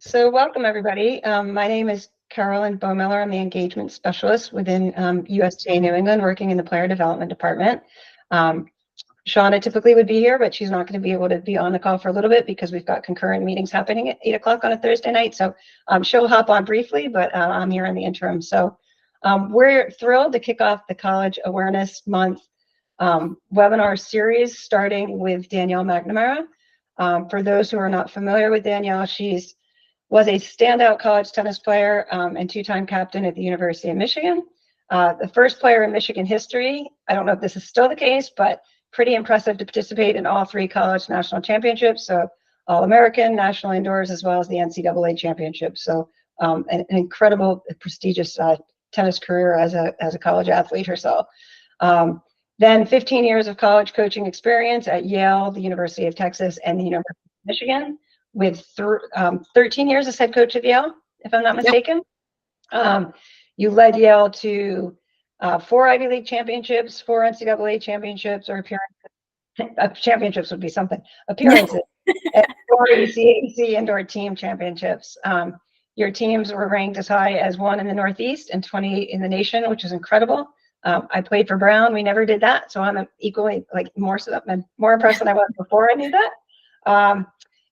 So welcome, everybody. My name is Carolyn Baumiller. I'm the engagement specialist within USTA New England, working in the player development department. Shauna typically would be here, but she's not going to be able to be on the call for a little bit because we've got concurrent meetings happening at 8 o'clock on a Thursday night. So she'll hop on briefly, but I'm here in the interim. So we're thrilled to kick off the College Awareness Month webinar series, starting with Danielle McNamara. For those who are not familiar with Danielle, was a standout college tennis player and two-time captain at the University of Michigan. The first player in Michigan history, I don't know if this is still the case, but pretty impressive to participate in all three college national championships. So All-American, National Indoors, as well as the NCAA championship. So an incredible, prestigious tennis career as a college athlete herself. Then 15 years of college coaching experience at Yale, the University of Texas, and the University of Michigan, with 13 years as head coach of Yale, if I'm not mistaken. Yep. You led Yale to 4 Ivy League championships, 4 NCAA championships, or appearances. Championships would be something. Appearances, and 4 ECAC indoor team championships. Your teams were ranked as high as 1 in the Northeast and 28 in the nation, which is incredible. I played for Brown. We never did that, so I'm equally more impressed than I was before I knew that.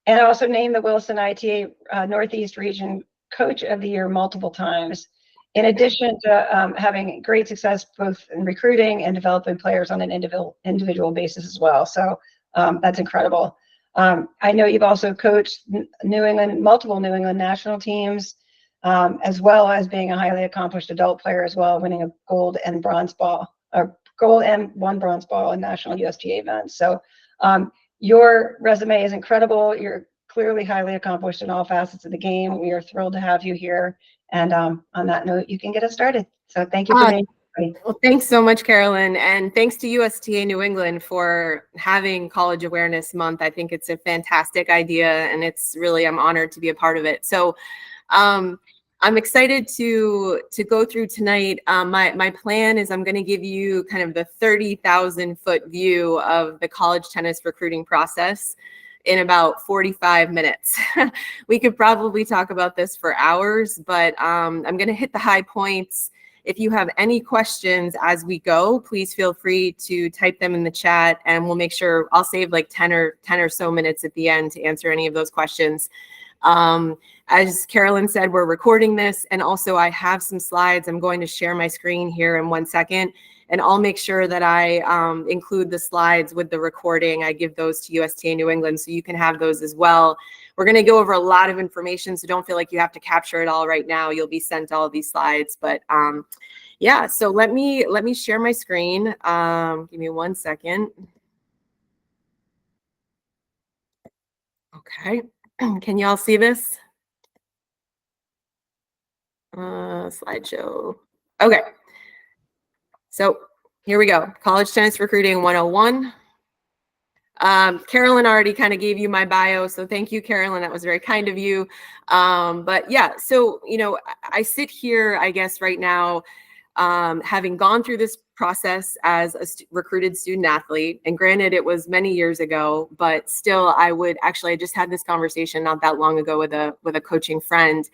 And I also named the Wilson ITA Northeast Region Coach of the Year multiple times, in addition to having great success both in recruiting and developing players on an individual basis as well. So that's incredible. I know you've also coached multiple New England national teams, as well as being a highly accomplished adult player as well, winning a gold and 1 bronze ball in national USTA events. So your resume is incredible. You're clearly highly accomplished in all facets of the game. We are thrilled to have you here. And on that note, you can get us started. So thank you for being here. Well, thanks so much, Carolyn. And thanks to USTA New England for having College Awareness Month. I think it's a fantastic idea, and I'm honored to be a part of it. So I'm excited to go through tonight. My plan is I'm going to give you kind of the 30,000-foot view of the college tennis recruiting process in about 45 minutes. We could probably talk about this for hours, but I'm going to hit the high points. If you have any questions as we go, please feel free to type them in the chat, and we'll make sure I'll save like 10 or so minutes at the end to answer any of those questions. As Carolyn said, we're recording this, and also I have some slides. I'm going to share my screen here in 1 second, and I'll make sure that I include the slides with the recording. I give those to USTA New England, so you can have those as well. We're going to go over a lot of information, so don't feel like you have to capture it all right now. You'll be sent all of these slides, but yeah. So let me share my screen. Give me 1 second. Okay. Can you all see this? Slideshow. Okay. So here we go. College Tennis Recruiting 101. Carolyn already kind of gave you my bio, so thank you, Carolyn. That was very kind of you. But yeah, so, I sit here, I guess, right now, having gone through this process as a recruited student athlete, and granted it was many years ago, but still I just had this conversation not that long ago with a coaching friend,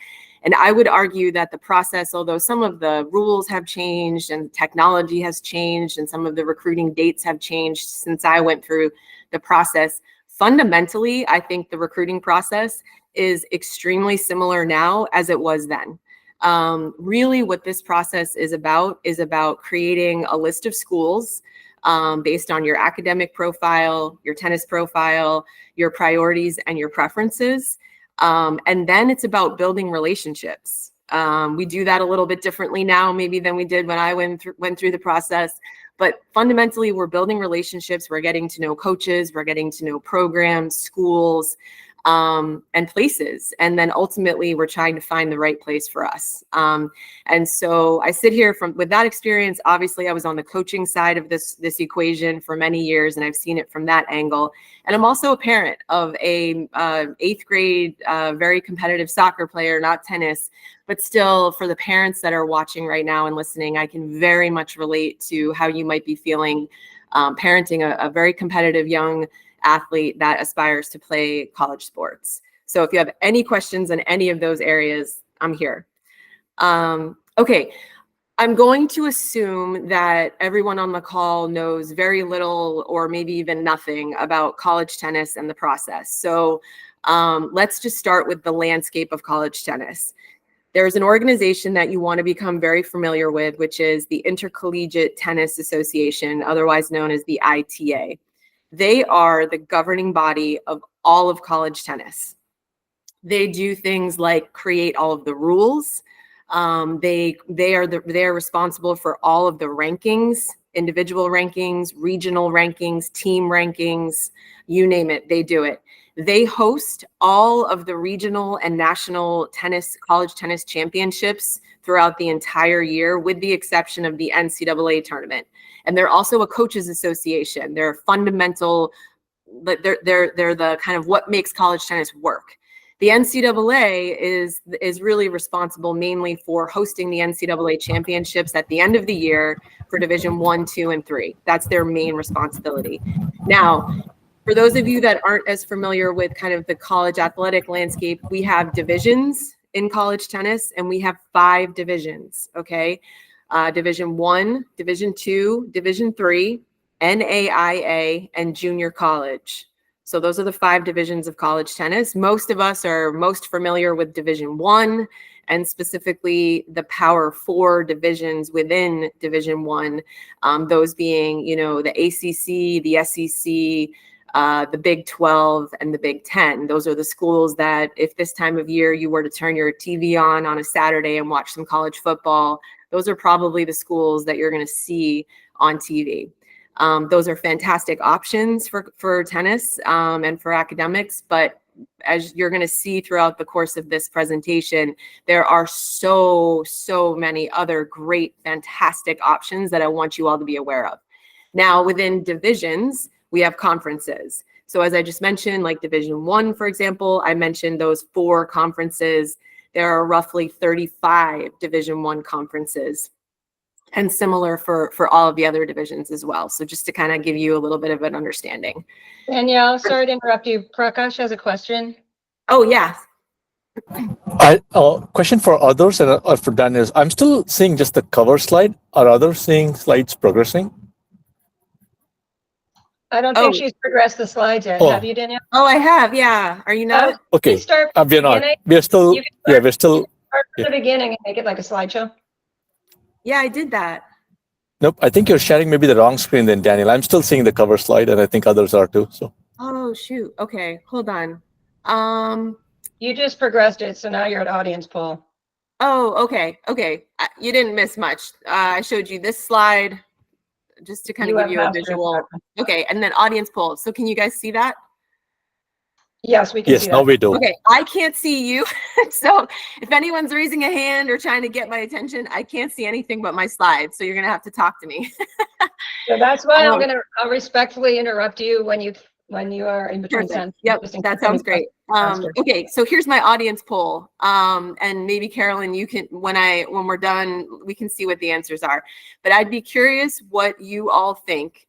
and I would argue that the process, although some of the rules have changed and technology has changed and some of the recruiting dates have changed since I went through the process, fundamentally I think the recruiting process is extremely similar now as it was then. Really what this process is about creating a list of schools based on your academic profile, your tennis profile, your priorities, and your preferences. And then it's about building relationships. We do that a little bit differently now, maybe than we did when I went through the process. But fundamentally, we're building relationships. We're getting to know coaches. We're getting to know programs, schools, and places. And then ultimately we're trying to find the right place for us. And so I sit here with that experience. Obviously I was on the coaching side of this equation for many years, and I've seen it from that angle. And I'm also a parent of a 8th grade, very competitive soccer player, not tennis, but still, for the parents that are watching right now and listening, I can very much relate to how you might be feeling parenting a very competitive young athlete that aspires to play college sports. So if you have any questions in any of those areas, I'm here. Okay. I'm going to assume that everyone on the call knows very little or maybe even nothing about college tennis and the process. So let's just start with the landscape of college tennis. There's an organization that you want to become very familiar with, which is the Intercollegiate Tennis Association, otherwise known as the ITA. They are the governing body of all of college tennis. They do things like create all of the rules. They're responsible for all of the rankings, individual rankings, regional rankings, team rankings, you name it, they do it. They host all of the regional and national college tennis championships throughout the entire year, with the exception of the NCAA tournament. And they're also a coaches association. They're fundamental, they're the kind of what makes college tennis work. The NCAA is really responsible mainly for hosting the NCAA championships at the end of the year for Division 1, 2, and 3. That's their main responsibility. Now, for those of you that aren't as familiar with kind of the college athletic landscape, we have divisions in college tennis, and we have 5 divisions, okay? Division 1, Division 2, Division 3, NAIA, and junior college. So those are the 5 divisions of college tennis. Most of us are most familiar with Division 1, and specifically the Power 4 divisions within Division 1, those being, the ACC, the SEC, the Big 12, and the Big 10. Those are the schools that if this time of year you were to turn your TV on a Saturday and watch some college football, those are probably the schools that you're going to see on TV. Those are fantastic options for tennis and for academics, but as you're going to see throughout the course of this presentation, there are so many other great, fantastic options that I want you all to be aware of. Now, within divisions, we have conferences. So as I just mentioned, like Division 1, for example, I mentioned those 4 conferences. There are roughly 35 Division 1 conferences, and similar for all of the other divisions as well. So just to kind of give you a little bit of an understanding. Danielle, sorry to interrupt you. Prakash has a question. Oh, yeah. Question for others and for Dan is, I'm still seeing just the cover slide. Are others seeing slides progressing? I don't think she's progressed the slides yet. Oh. Have you, Danielle? Oh, I have. Yeah. Are you not? Okay. Start We're not. We're still. We're still. Start from the beginning and make it like a slideshow. Yeah, I did that. Nope. I think you're sharing maybe the wrong screen then, Daniel. I'm still seeing the cover slide, and I think others are too. So. Oh shoot. Okay, hold on. You just progressed it, so now you're at audience poll. Oh, okay. You didn't miss much. I showed you this slide just to kind of give you a visual. Okay, and then audience poll. So can you guys see that? Yes, we can see that. Yes, now we do. Okay, I can't see you. So if anyone's raising a hand or trying to get my attention, I can't see anything but my slides. So you're going to have to talk to me. So that's why I'll respectfully interrupt you when you are in between sentences. Yep, that sounds great. Okay, so here's my audience poll. And maybe Carolyn, you can, when we're done, we can see what the answers are. But I'd be curious what you all think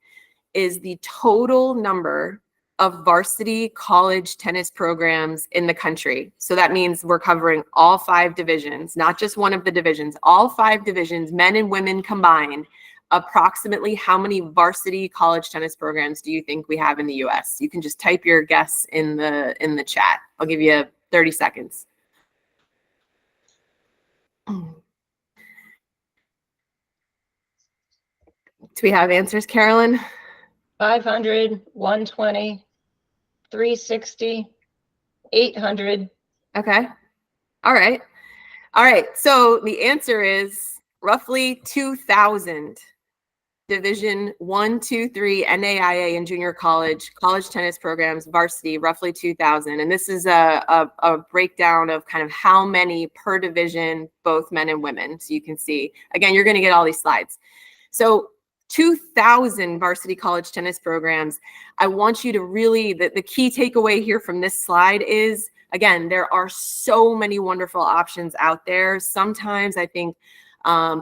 is the total number of varsity college tennis programs in the country. So that means we're covering all 5 divisions, not just one of the divisions, all 5 divisions, men and women combined. Approximately how many varsity college tennis programs do you think we have in the US? You can just type your guess in the chat. I'll give you 30 seconds. Do we have answers, Carolyn? 500, 120, 360, 800. Okay. All right. So the answer is roughly 2,000 Division 1, 2, 3, NAIA and junior college tennis programs, varsity, roughly 2,000. And this is a breakdown of kind of how many per division, both men and women. So you can see, again, you're going to get all these slides. So 2,000 varsity college tennis programs. I want you to really, the key takeaway here from this slide is, again, there are so many wonderful options out there. Sometimes I think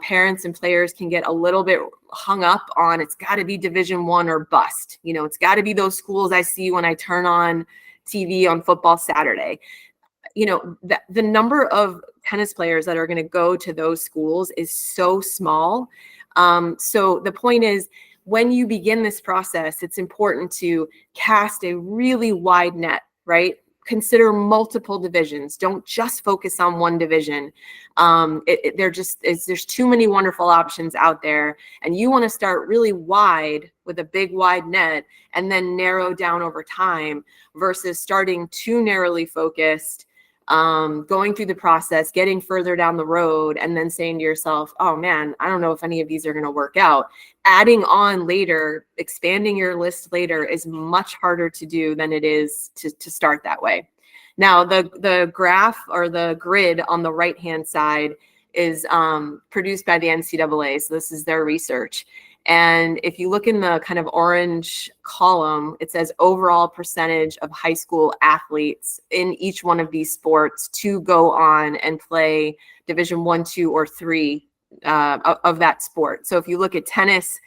parents and players can get a little bit hung up on it's got to be Division 1 or bust. It's got to be those schools I see when I turn on TV on football Saturday. the number of tennis players that are going to go to those schools is so small. So the point is, when you begin this process, it's important to cast a really wide net, right? Consider multiple divisions. Don't just focus on one division. There's too many wonderful options out there, and you want to start really wide with a big wide net and then narrow down over time versus starting too narrowly focused, going through the process, getting further down the road, and then saying to yourself, oh man, I don't know if any of these are going to work out. Adding on later, expanding your list later is much harder to do than it is to start that way. Now, the graph or the grid on the right-hand side is produced by the NCAA. So this is their research. And if you look in the kind of orange column, it says overall percentage of high school athletes in each one of these sports to go on and play Division 1, 2, or 3 of that sport. So if you look at tennis,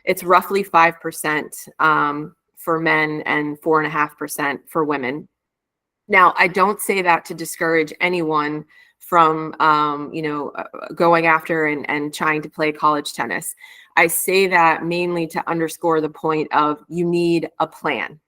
it's roughly 5% for men and 4.5% for women. Now, I don't say that to discourage anyone from, going after and trying to play college tennis. I say that mainly to underscore the point of you need a plan.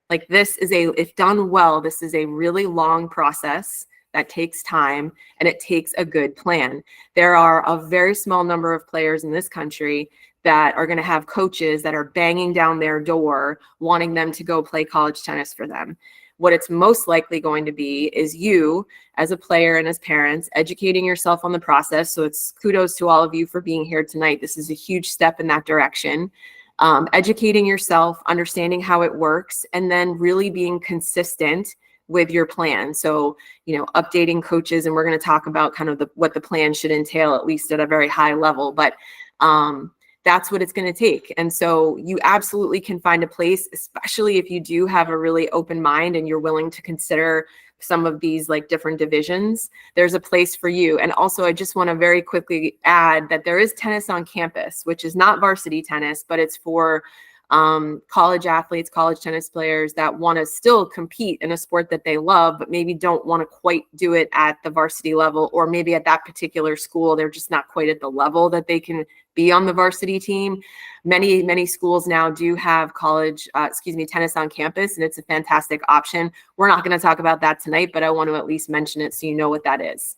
Like if done well, this is a really long process that takes time, and it takes a good plan. There are a very small number of players in this country that are going to have coaches that are banging down their door wanting them to go play college tennis for them. What it's most likely going to be is you as a player and as parents educating yourself on the process. So it's kudos to all of you for being here tonight. This is a huge step in that direction. Educating yourself, understanding how it works, and then really being consistent with your plan. So, updating coaches, and we're going to talk about kind of what the plan should entail, at least at a very high level. But that's what it's going to take. And so you absolutely can find a place, especially if you do have a really open mind and you're willing to consider some of these like different divisions. There's a place for you. And also, I just want to very quickly add that there is tennis on campus, which is not varsity tennis, but it's for college athletes, college tennis players that want to still compete in a sport that they love, but maybe don't want to quite do it at the varsity level, or maybe at that particular school, they're just not quite at the level that they can be on the varsity team. Many schools now do have tennis on campus, and it's a fantastic option. We're not going to talk about that tonight, but I want to at least mention it so you know what that is.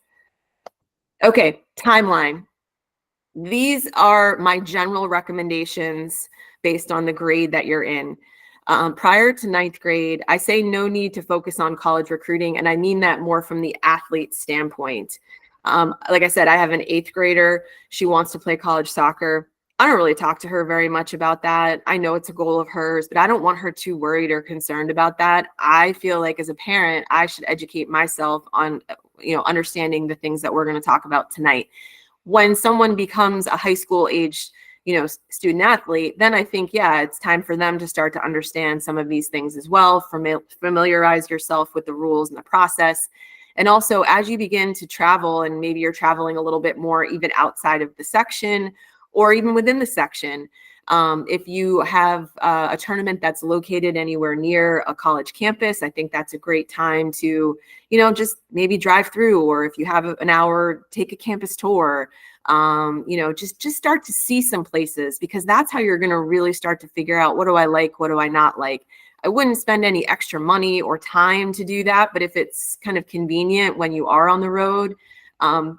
Okay, timeline. These are my general recommendations based on the grade that you're in. Prior to 9th grade, I say no need to focus on college recruiting, and I mean that more from the athlete standpoint. Like I said, I have an 8th grader. She wants to play college soccer. I don't really talk to her very much about that. I know it's a goal of hers, but I don't want her too worried or concerned about that. I feel like as a parent, I should educate myself on, understanding the things that we're going to talk about tonight. When someone becomes a high school age, student athlete, then I think, it's time for them to start to understand some of these things as well, familiarize yourself with the rules and the process. And also, as you begin to travel, and maybe you're traveling a little bit more even outside of the section or even within the section, if you have a tournament that's located anywhere near a college campus, I think that's a great time to, just maybe drive through, or if you have an hour, take a campus tour. Just start to see some places, because that's how you're going to really start to figure out, what do I like? What do I not like? I wouldn't spend any extra money or time to do that, but if it's kind of convenient when you are on the road,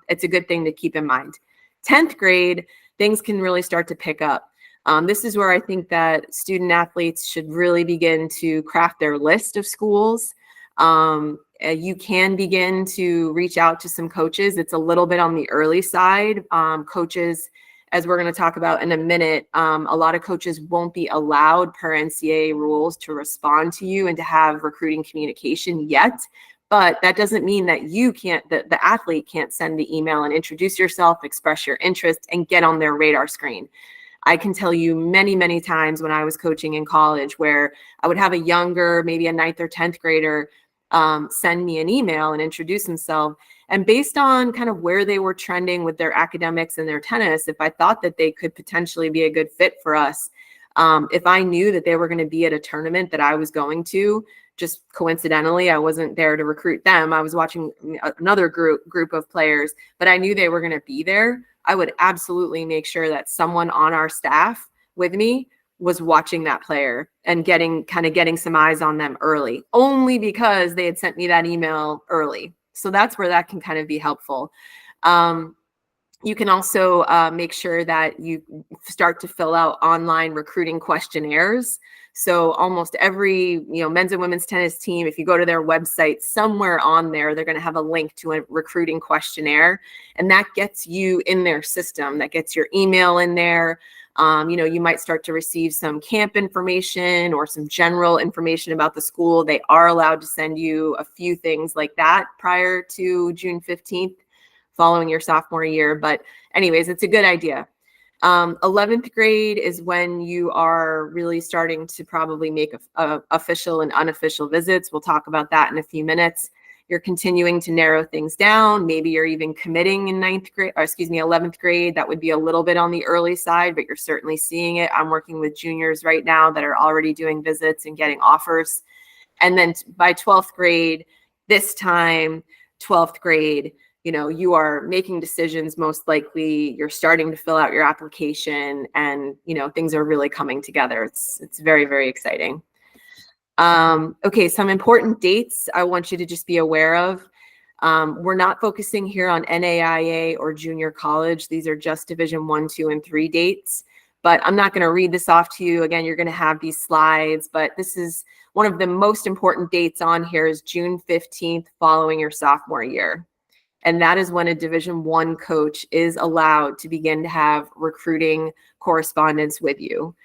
it's a good thing to keep in mind. 10th grade, things can really start to pick up. This is where I think that student athletes should really begin to craft their list of schools. You can begin to reach out to some coaches. It's a little bit on the early side. Coaches, as we're going to talk about in a minute, a lot of coaches won't be allowed per NCAA rules to respond to you and to have recruiting communication yet. But that doesn't mean that the athlete can't send the email and introduce yourself, express your interest, and get on their radar screen. I can tell you many, many times when I was coaching in college where I would have a younger, maybe a 9th or 10th grader, send me an email and introduce himself. And based on kind of where they were trending with their academics and their tennis, if I thought that they could potentially be a good fit for us, If I knew that they were going to be at a tournament that I was going to, just coincidentally, I wasn't there to recruit them. I was watching another group of players, but I knew they were going to be there. I would absolutely make sure that someone on our staff with me was watching that player and getting some eyes on them early, only because they had sent me that email early. So that's where that can kind of be helpful. You can also make sure that you start to fill out online recruiting questionnaires. So almost every, men's and women's tennis team, if you go to their website, somewhere on there, they're going to have a link to a recruiting questionnaire, and that gets you in their system. That gets your email in there. You might start to receive some camp information or some general information about the school. They are allowed to send you a few things like that prior to June 15th. Following your sophomore year. But anyways, it's a good idea. 11th grade is when you are really starting to probably make official and unofficial visits. We'll talk about that in a few minutes. You're continuing to narrow things down. Maybe you're even committing in 11th grade. That would be a little bit on the early side, but you're certainly seeing it. I'm working with juniors right now that are already doing visits and getting offers. And then by 12th grade, this time, 12th grade, you are making decisions. Most likely you're starting to fill out your application, and, things are really coming together. It's very, very exciting. Okay. Some important dates I want you to just be aware of. We're not focusing here on NAIA or junior college. These are just Division 1, 2, and 3 dates, but I'm not going to read this off to you. Again, you're going to have these slides, but this is one of the most important dates on here is June 15th following your sophomore year. And that is when a Division 1 coach is allowed to begin to have recruiting correspondence with you.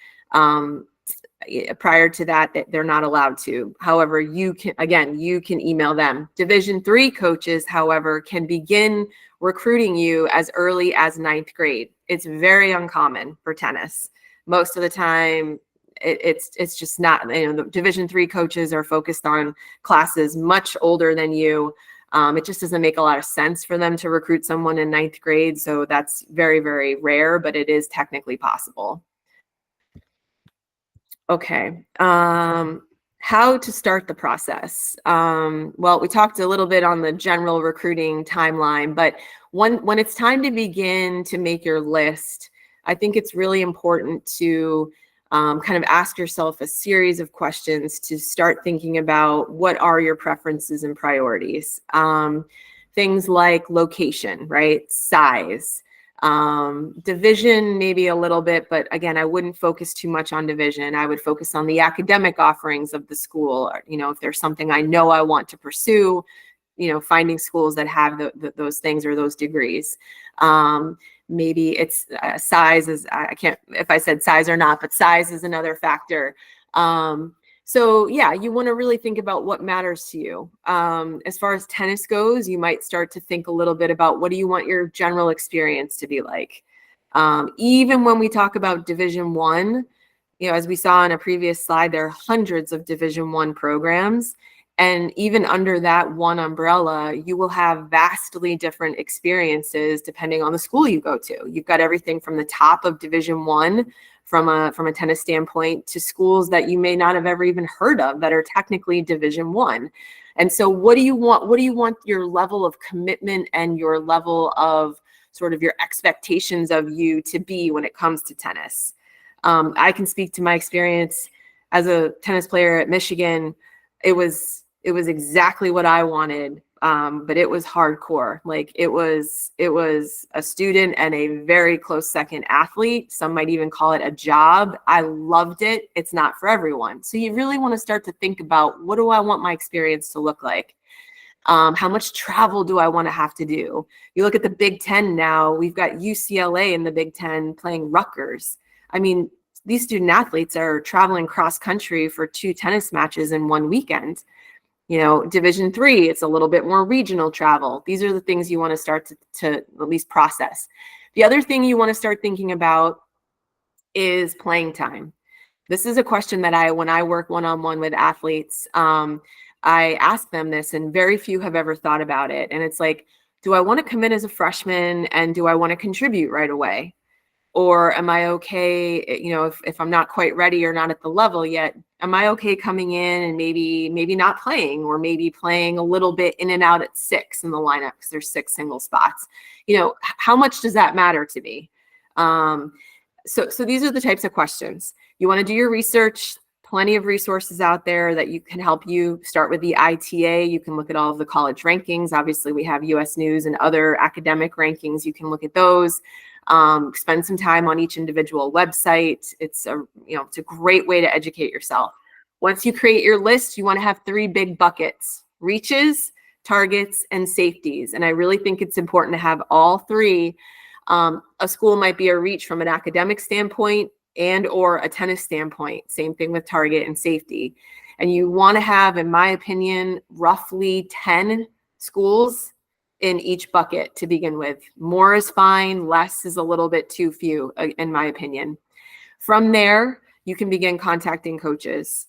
Prior to that, they're not allowed to. However, you can email them. Division 3 coaches, however, can begin recruiting you as early as 9th grade. It's very uncommon for tennis. Most of the time, it's just not. The Division 3 coaches are focused on classes much older than you. It just doesn't make a lot of sense for them to recruit someone in 9th grade. So that's very, very rare, but it is technically possible. Okay. How to start the process? Well, we talked a little bit on the general recruiting timeline, but when it's time to begin to make your list, I think it's really important to kind of ask yourself a series of questions to start thinking about what are your preferences and priorities. Things like location, right? Size, division, maybe a little bit, but again, I wouldn't focus too much on division. I would focus on the academic offerings of the school. If there's something I know I want to pursue, finding schools that have those things or those degrees. Maybe it's size is, I can't, if I said size or not, but size is another factor. So yeah, you want to really think about what matters to you. As far as tennis goes, you might start to think a little bit about what do you want your general experience to be like. Even when we talk about Division 1, as we saw in a previous slide, there are hundreds of Division 1 programs. And even under that one umbrella, you will have vastly different experiences depending on the school you go to. You've got everything from the top of Division 1 from a tennis standpoint to schools that you may not have ever even heard of that are technically Division 1. And so what do you want? What do you want your level of commitment and your level of sort of your expectations of you to be when it comes to tennis? I can speak to my experience as a tennis player at Michigan. It was exactly what I wanted, but it was hardcore. Like it was a student and a very close second athlete. Some might even call it a job. I loved it. It's not for everyone. So you really want to start to think about, what do I want my experience to look like? How much travel do I want to have to do? You look at the Big Ten now, we've got UCLA in the Big Ten playing Rutgers. I mean, these student athletes are traveling cross country for 2 tennis matches in one weekend. Division 3, it's a little bit more regional travel. These are the things you want to start to at least process. The other thing you want to start thinking about is playing time. This is a question that when I work one-on-one with athletes, I ask them this, and very few have ever thought about it. And it's like, do I want to commit as a freshman, and do I want to contribute right away? Do I want to commit as a junior, and do I want to contribute right away? Do I want to commit as a senior, and do I want to contribute right away? Do I want to commit as a senior, and do I want to contribute right away? Do I want to commit as a freshman, and do I want to contribute right away? Or am I okay, you know, if I'm not quite ready or not at the level yet, am I okay coming in and maybe not playing, or maybe playing a little bit in and out at 6 in the lineup because there's 6 single spots? You know, how much does that matter to me? So these are the types of questions. You want to do your research. Plenty of resources out there that you can help you. Start with the ITA. You can look at all of the college rankings. Obviously, we have US News and other academic rankings. You can look at those. Spend some time on each individual website. It's a great way to educate yourself. Once you create your list, you want to have 3 big buckets: reaches, targets, and safeties. And I really think it's important to have all 3. A school might be a reach from an academic standpoint and or a tennis standpoint. Same thing with target and safety. And you want to have, in my opinion, roughly 10 schools in each bucket to begin with. More is fine, less is a little bit too few, in my opinion. From there, you can begin contacting coaches.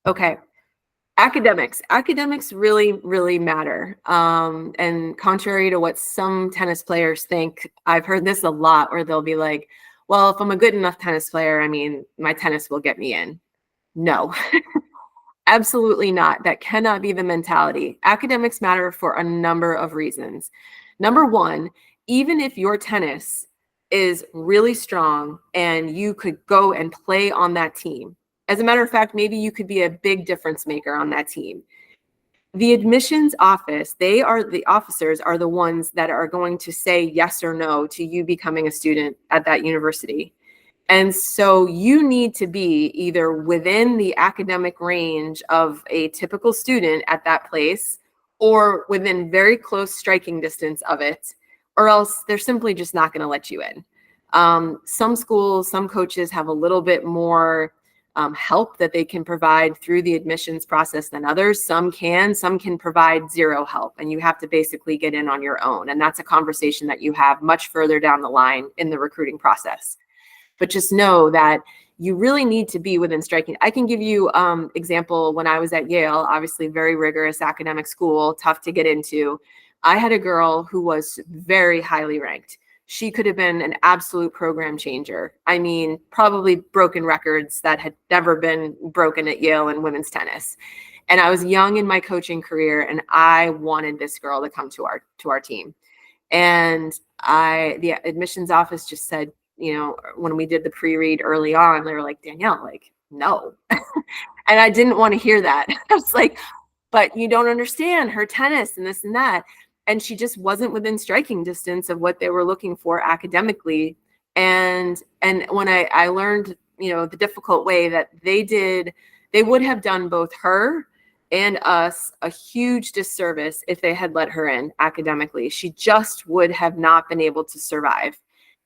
Okay. Academics really, really matter. And contrary to what some tennis players think, I've heard this a lot, where they'll be like, well, if I'm a good enough tennis player, I mean, my tennis will get me in. No, absolutely not. That cannot be the mentality. Academics matter for a number of reasons. Number one, even if your tennis is really strong and you could go and play on that team, as a matter of fact, maybe you could be a big difference maker on that team. The admissions office, the officers are the ones that are going to say yes or no to you becoming a student at that university. And so you need to be either within the academic range of a typical student at that place, or within very close striking distance of it, or else they're simply just not going to let you in. Some schools, some coaches have a little bit more help that they can provide through the admissions process than others. Some can provide zero help, and you have to basically get in on your own. And that's a conversation that you have much further down the line in the recruiting process. But just know that you really need to be within striking. I can give you example. When I was at Yale, obviously very rigorous academic school, tough to get into. I had a girl who was very highly ranked. She could have been an absolute program changer. I mean, probably broken records that had never been broken at Yale in women's tennis. And I was young in my coaching career, and I wanted this girl to come to our team. And the admissions office just said, you know, when we did the pre-read early on, they were like, Danielle, like, no. And I didn't want to hear that. I was like, but you don't understand her tennis and this and that. And she just wasn't within striking distance of what they were looking for academically. And when I learned, you know, the difficult way that they would have done both her and us a huge disservice if they had let her in academically. She just would have not been able to survive.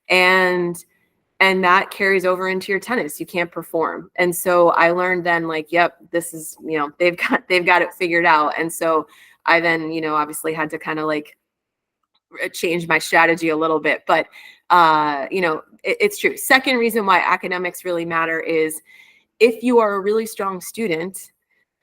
And that carries over into your tennis. You can't perform. And so I learned then, like, yep, this is, you know, they've got it figured out. And so I then, you know, obviously had to kind of like change my strategy a little bit, but you know, it's true. Second reason why academics really matter is if you are a really strong student,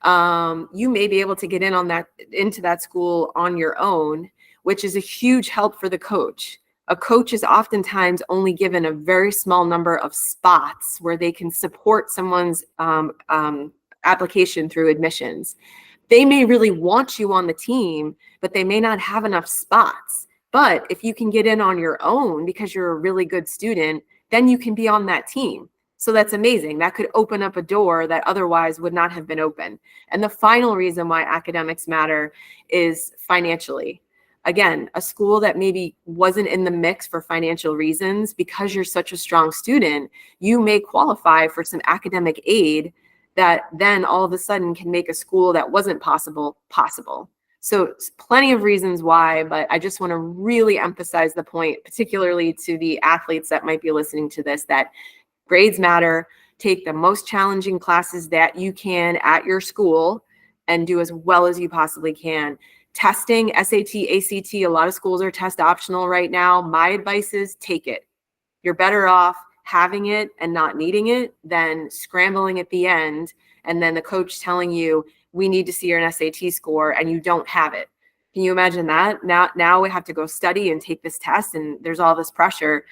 you may be able to get into that school on your own, which is a huge help for the coach. A coach is oftentimes only given a very small number of spots where they can support someone's application through admissions. They may really want you on the team, but they may not have enough spots. But if you can get in on your own because you're a really good student, then you can be on that team. So that's amazing. That could open up a door that otherwise would not have been open. And the final reason why academics matter is financially. Again, a school that maybe wasn't in the mix for financial reasons, because you're such a strong student, you may qualify for some academic aid that then all of a sudden can make a school that wasn't possible. So plenty of reasons why, but I just want to really emphasize the point, particularly to the athletes that might be listening to this, that grades matter. Take the most challenging classes that you can at your school and do as well as you possibly can. Testing, SAT, ACT, a lot of schools are test optional right now. My advice is take it. You're better off having it and not needing it than scrambling at the end and then the coach telling you, we need to see your SAT score, and you don't have it. Can you imagine that? Now we have to go study and take this test, and there's all this pressure.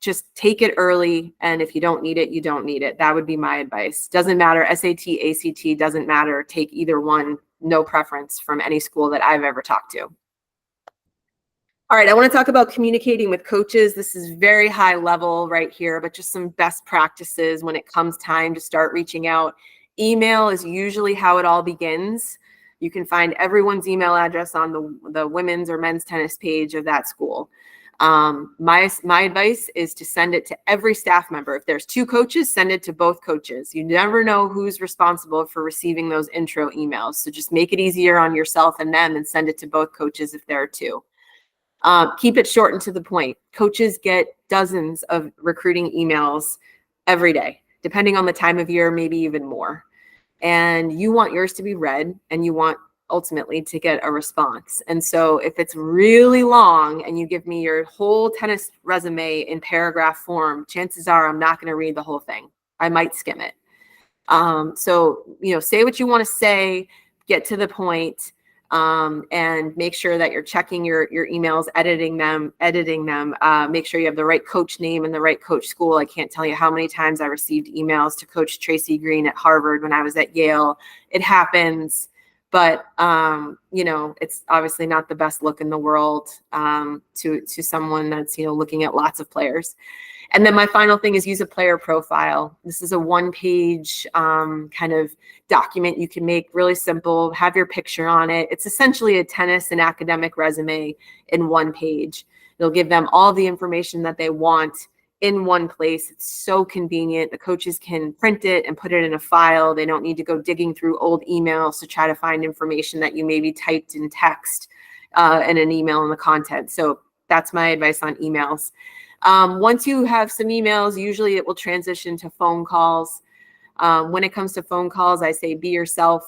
Just take it early, and if you don't need it, you don't need it. That would be my advice. Doesn't matter, SAT, ACT, doesn't matter. Take either one, no preference from any school that I've ever talked to. All right, I want to talk about communicating with coaches. This is very high level right here, but just some best practices when it comes time to start reaching out. Email is usually how it all begins. You can find everyone's email address on the women's or men's tennis page of that school. My advice is to send it to every staff member. If there's 2 coaches, send it to both coaches. You never know who's responsible for receiving those intro emails. So just make it easier on yourself and them and send it to both coaches if there are 2. Keep it short and to the point. Coaches get dozens of recruiting emails every day, depending on the time of year, maybe even more. And you want yours to be read, and you want ultimately to get a response. And so if it's really long and you give me your whole tennis resume in paragraph form, chances are I'm not going to read the whole thing. I might skim it. So, say what you want to say, get to the point, and make sure that you're checking your emails, editing them, make sure you have the right coach name and the right coach school. I can't tell you how many times I received emails to Coach Tracy Green at Harvard when I was at Yale. It happens, but it's obviously not the best look in the world to someone that's looking at lots of players. And then my final thing is use a player profile. This is a 1-page kind of document you can make really simple, have your picture on it. It's essentially a tennis and academic resume in 1 page. It'll give them all the information that they want in one place. It's so convenient. The coaches can print it and put it in a file. They don't need to go digging through old emails to try to find information that you maybe typed in text in an email in the content. So that's my advice on emails. Once you have some emails, usually it will transition to phone calls. When it comes to phone calls, I say be yourself.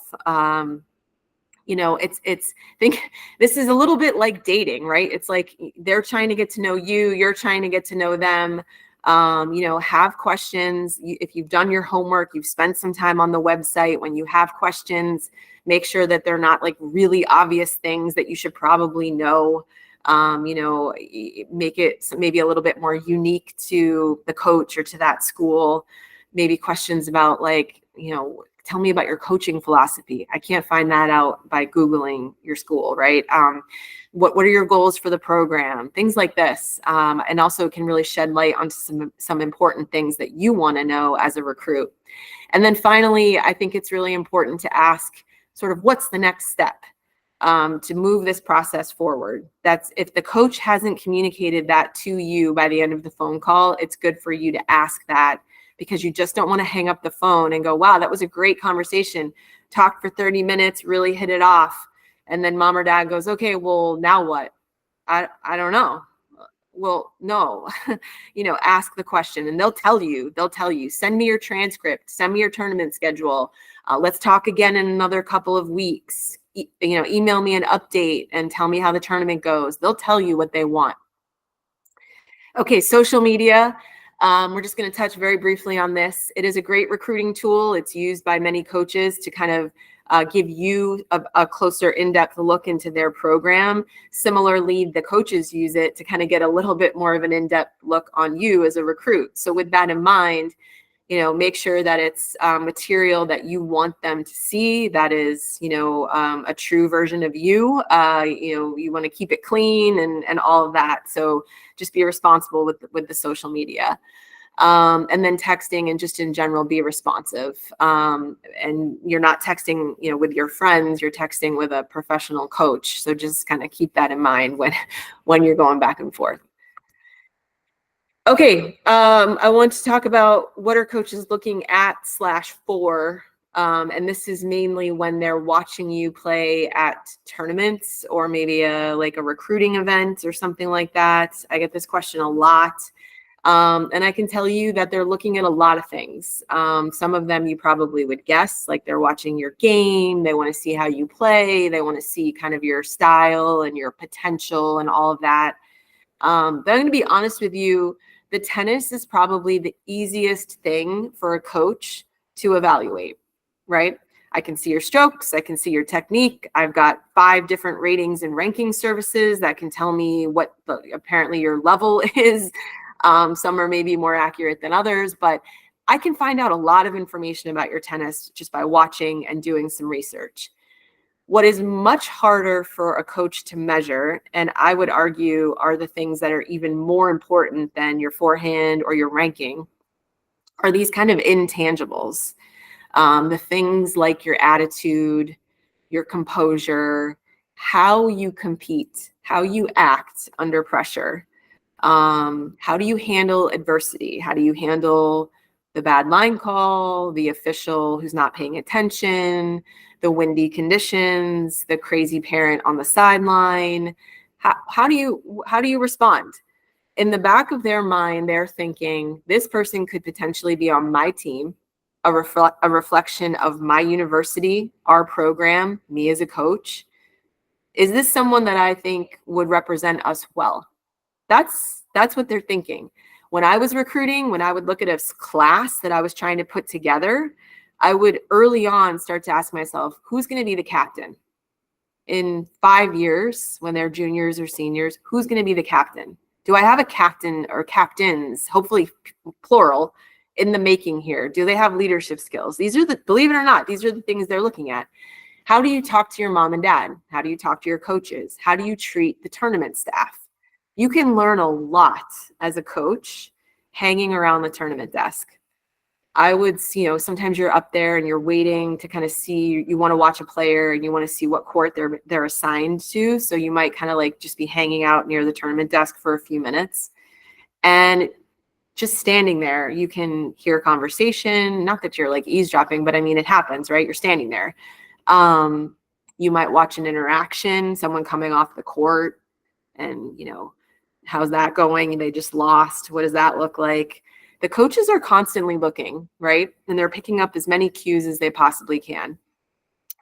Think this is a little bit like dating, right? It's like they're trying to get to know you, you're trying to get to know them. Have questions. If you've done your homework, you've spent some time on the website, when you have questions, make sure that they're not like really obvious things that you should probably know. Make it maybe a little bit more unique to the coach or to that school. Maybe questions about tell me about your coaching philosophy. I can't find that out by Googling your school, right? What are your goals for the program? Things like this. And also can really shed light onto some important things that you want to know as a recruit. And then finally, I think it's really important to ask sort of what's the next step to move this process forward. That's if the coach hasn't communicated that to you by the end of the phone call, it's good for you to ask that, because you just don't want to hang up the phone and go, wow, that was a great conversation. Talked for 30 minutes, really hit it off. And then mom or dad goes, okay, well, now what? I don't know. Well, no, ask the question and they'll tell you, send me your transcript, send me your tournament schedule. Let's talk again in another couple of weeks. Email me an update and tell me how the tournament goes. They'll tell you what they want. Okay, social media. We're just going to touch very briefly on this. It is a great recruiting tool. It's used by many coaches to kind of give you a closer in-depth look into their program. Similarly, the coaches use it to kind of get a little bit more of an in-depth look on you as a recruit. So with that in mind, make sure that it's material that you want them to see, that is, a true version of you. You want to keep it clean and all of that. So just be responsible with the social media. And then texting and just in general, be responsive. And you're not texting, with your friends, you're texting with a professional coach. So just kind of keep that in mind when you're going back and forth. Okay, I want to talk about what are coaches looking at /for, and this is mainly when they're watching you play at tournaments or maybe a recruiting event or something like that. I get this question a lot, and I can tell you that they're looking at a lot of things. Some of them you probably would guess, like they're watching your game, they want to see how you play, they want to see kind of your style and your potential and all of that. But I'm going to be honest with you, the tennis is probably the easiest thing for a coach to evaluate, right? I can see your strokes. I can see your technique. I've got 5 different ratings and ranking services that can tell me what apparently your level is. Some are maybe more accurate than others, but I can find out a lot of information about your tennis just by watching and doing some research. What is much harder for a coach to measure, and I would argue are the things that are even more important than your forehand or your ranking, are these kind of intangibles. The things like your attitude, your composure, how you compete, how you act under pressure. How do you handle adversity? How do you handle the bad line call, the official who's not paying attention, the windy conditions, the crazy parent on the sideline? How do you respond? In the back of their mind, they're thinking, this person could potentially be on my team, a reflection of my university, our program, me as a coach. Is this someone that I think would represent us well? That's what they're thinking. When I was recruiting, when I would look at a class that I was trying to put together, I would early on start to ask myself, who's going to be the captain? In 5 years, when they're juniors or seniors, who's going to be the captain? Do I have a captain or captains, hopefully plural, in the making here? Do they have leadership skills? These are believe it or not, these are the things they're looking at. How do you talk to your mom and dad? How do you talk to your coaches? How do you treat the tournament staff? You can learn a lot as a coach hanging around the tournament desk. I would, sometimes you're up there and you're waiting to kind of see, you want to watch a player and you want to see what court they're assigned to. So you might kind of like just be hanging out near the tournament desk for a few minutes. And just standing there, you can hear conversation. Not that you're like eavesdropping, but I mean, it happens, right? You're standing there. You might watch an interaction, someone coming off the court and, how's that going? They just lost. What does that look like? The coaches are constantly looking, right? And they're picking up as many cues as they possibly can.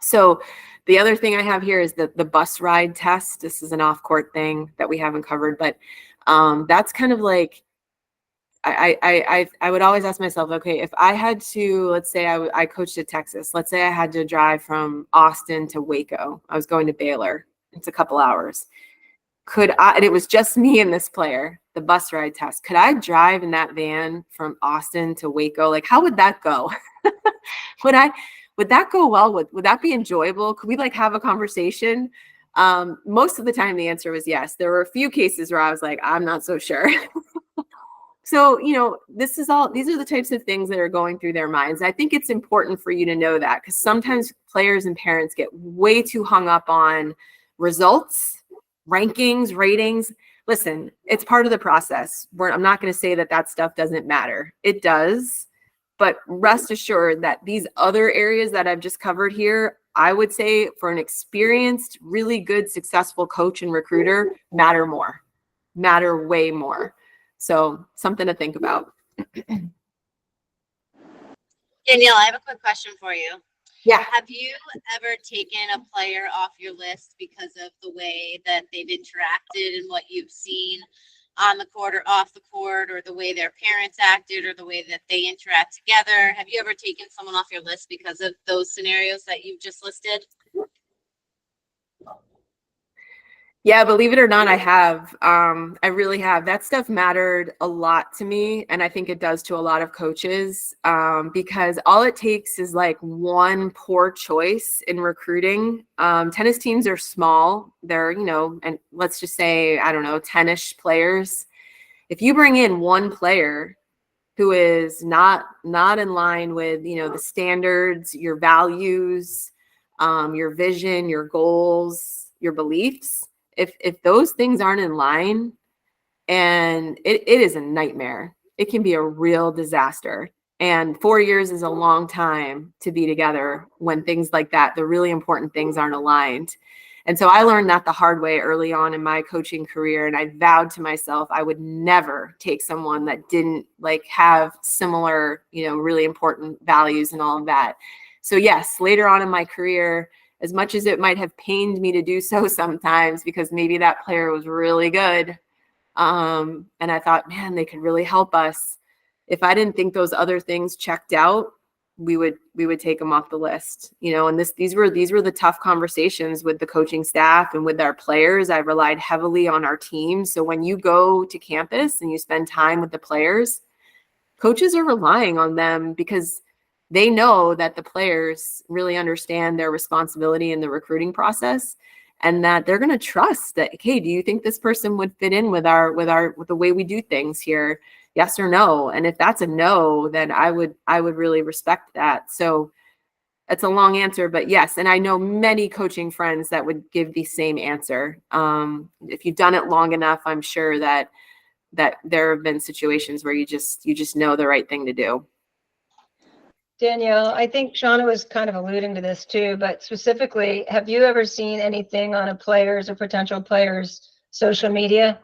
So the other thing I have here is the bus ride test. This is an off-court thing that we haven't covered, but that's kind of like, I would always ask myself, okay, if I had to, let's say I coached at Texas. Let's say I had to drive from Austin to Waco. I was going to Baylor. It's a couple hours. And it was just me and this player, the bus ride test. Could I drive in that van from Austin to Waco? Like, how would that go? Would that go well? Would that be enjoyable? Could we like have a conversation? Most of the time the answer was yes. There were a few cases where I was like, I'm not so sure. So, these are the types of things that are going through their minds. I think it's important for you to know that, because sometimes players and parents get way too hung up on results, rankings, ratings. Listen, it's part of the process. I'm not going to say that stuff doesn't matter. It does. But rest assured that these other areas that I've just covered here, I would say for an experienced, really good, successful coach and recruiter, matter way more. So something to think about. Danielle, I have a quick question for you. Yeah. Have you ever taken a player off your list because of the way that they've interacted and what you've seen on the court or off the court, or the way their parents acted, or the way that they interact together? Have you ever taken someone off your list because of those scenarios that you've just listed? Yeah, believe it or not, I have. I really have. That stuff mattered a lot to me, and I think it does to a lot of coaches, because all it takes is like one poor choice in recruiting. Tennis teams are small. They're, and let's just say, I don't know, 10-ish players. If you bring in one player who is not in line with, the standards, your values, your vision, your goals, your beliefs, if those things aren't in line, and it is a nightmare. It can be a real disaster. And 4 years is a long time to be together when things like that, the really important things, aren't aligned. And so I learned that the hard way early on in my coaching career. And I vowed to myself I would never take someone that didn't like have similar, really important values and all of that. So yes, later on in my career, as much as it might have pained me to do so sometimes, because maybe that player was really good, and I thought, man, they could really help us. If I didn't think those other things checked out, we would take them off the list, you know. And these were the tough conversations with the coaching staff and with our players. I relied heavily on our team. So when you go to campus and you spend time with the players, coaches are relying on them because they know that the players really understand their responsibility in the recruiting process, and that they're going to trust that, hey, do you think this person would fit in with the way we do things here? Yes or no? And if that's a no, then I would really respect that. So it's a long answer, but yes. And I know many coaching friends that would give the same answer. If you've done it long enough, I'm sure that there have been situations where you just know the right thing to do. Danielle, I think Shauna was kind of alluding to this too, but specifically, have you ever seen anything on a player's or potential player's social media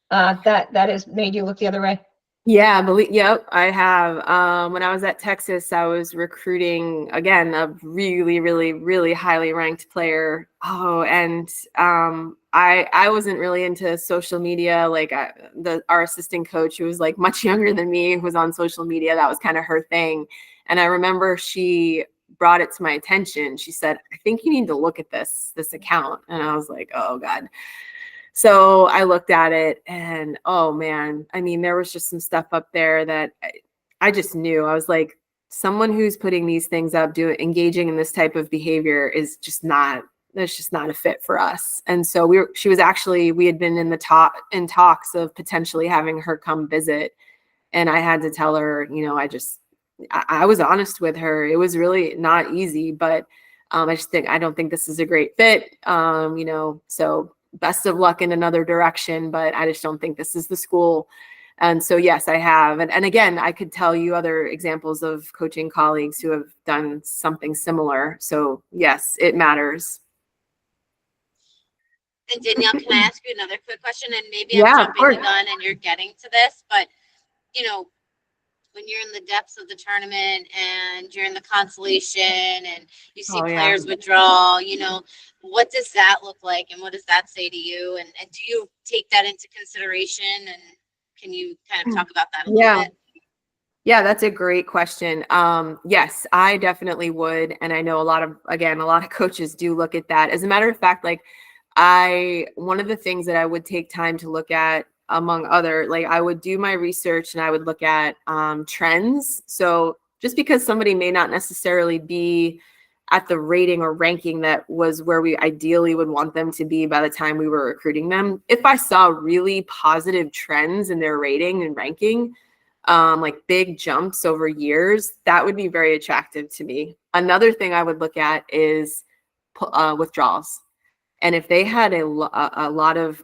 that has made you look the other way? Yeah, yep, I have. When I was at Texas, I was recruiting, again, a really, really, really highly ranked player. Oh, and I wasn't really into social media. Like our assistant coach, who was like much younger than me, was on social media. That was kind of her thing. And I remember she brought it to my attention. She said, "I think you need to look at this account." And I was like, "Oh God." So I looked at it and, oh man, I mean, there was just some stuff up there that I just knew. I was like, someone who's putting these things up, engaging in this type of behavior is just not, that's just not a fit for us. And so we had been in talks of potentially having her come visit. And I had to tell her, you know, I was honest with her. It was really not easy, but I don't think this is a great fit. You know, so best of luck in another direction, but I just don't think this is the school. And so, yes, I have. And again, I could tell you other examples of coaching colleagues who have done something similar. So yes, it matters. And Danielle, can I ask you another quick question? And maybe Yeah, I'm of jumping course. the gun and you're getting to this, but you know, when you're in the depths of the tournament and you're in the consolation and you see players withdraw, you know, what does that look like and what does that say to you? And do you take that into consideration? And can you kind of talk about that a little bit? Yeah, that's a great question. Yes, I definitely would. And I know a lot of coaches do look at that. As a matter of fact, like one of the things that I would take time to look at, among other, like I would do my research and I would look at trends. So just because somebody may not necessarily be at the rating or ranking that was where we ideally would want them to be by the time we were recruiting them, if I saw really positive trends in their rating and ranking, like big jumps over years, that would be very attractive to me. Another thing I would look at is withdrawals. And if they had a lot of